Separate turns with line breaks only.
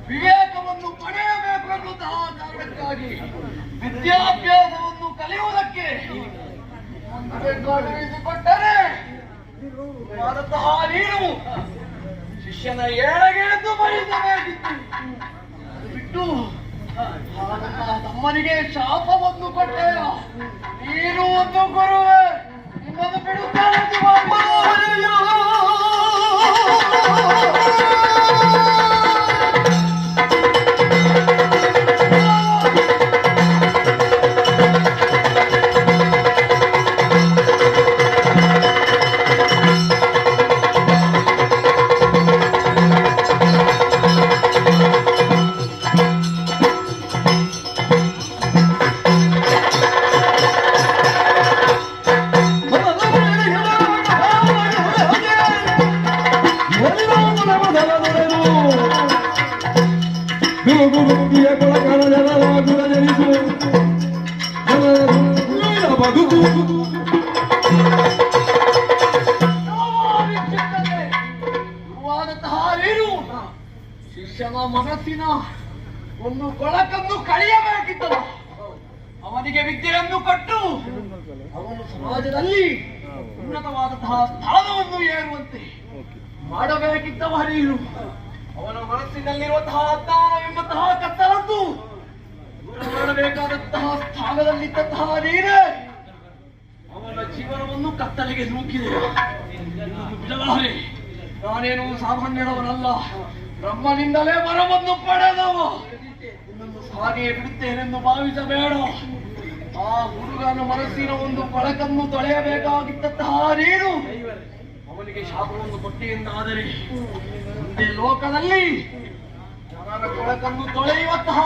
ವಿವೇಕವನ್ನು ಪಡೆಯಬೇಕು ಎನ್ನುವಂತಹ ಕಾರಣಕ್ಕಾಗಿ ವಿದ್ಯಾಭ್ಯಾಸವನ್ನು ಕಲಿಯುವುದಕ್ಕೆ ಕಳುಹಿಸಿಕೊಟ್ಟರೆ ನೀನು ಶಿಷ್ಯನ ಏಳಗೆ ಎಂದು ಬಯಸಬೇಕಿತ್ತು. ಬಿಟ್ಟು ತಮ್ಮನಿಗೆ ಶಾಪವನ್ನು ಕೊಟ್ಟೆ. ನೀನು ಒಂದು ಗುರುವೆ, ನಿಮ್ಮನ್ನು ಬಿಡುತ್ತಾನೆ. ಶಿಷ್ಯನ ಮನಸ್ಸಿನ ಒಂದು ಕೊಳಕನ್ನು ಕಳೆಯಬೇಕಿತ್ತಲ್ಲ, ಅವನಿಗೆ ವಿದ್ಯೆಯನ್ನು ಕೊಟ್ಟು ಅವನು ಸಮಾಜದಲ್ಲಿ ಉನ್ನತವಾದಂತಹ ಸ್ಥಾನವನ್ನು ಏರುವಂತೆ ಮಾಡಬೇಕಿದ್ದವ ನೀನು. ಅವನ ಮನಸ್ಸಿನಲ್ಲಿರುವಂತಹ ಅಜ್ಞಾನವೆಂಬಂತಹ ಕತ್ತಲನ್ನು ದೂರ ಮಾಡಬೇಕಾದಂತಹ ಸ್ಥಾನದಲ್ಲಿದ್ದಂತಹ ನೀನೇ ಅವನ ಜೀವನವನ್ನು ಕತ್ತಲೆಗೆ ನೂಕಿದೆ. ಬಿಡಲಾರೆ, ನಾನೇನು ಸಾಮಾನ್ಯನವನಲ್ಲ, ಬ್ರಹ್ಮನಿಂದಲೇ ವರವನ್ನು ಪಡೆದವ. ಇನ್ನೊಂದು ಹಾಗೆಯೇ ಬಿಡುತ್ತೇನೆಂದು ಭಾವಿಸಬೇಡ. ಆ ಹುಡುಗನ ಮನಸ್ಸಿನ ಒಂದು ಕೊಳಕನ್ನು ತೊಳೆಯಬೇಕಾಗಿದ್ದಂತಹ ನೀನು ಅವನಿಗೆ ಶಾಪವನ್ನು ಕೊಟ್ಟೆಯೆಂದಾದರೆ ಮುಂದೆ ಲೋಕದಲ್ಲಿ ಜನರ ಕೊಳಕನ್ನು ತೊಳೆಯುವಂತಹ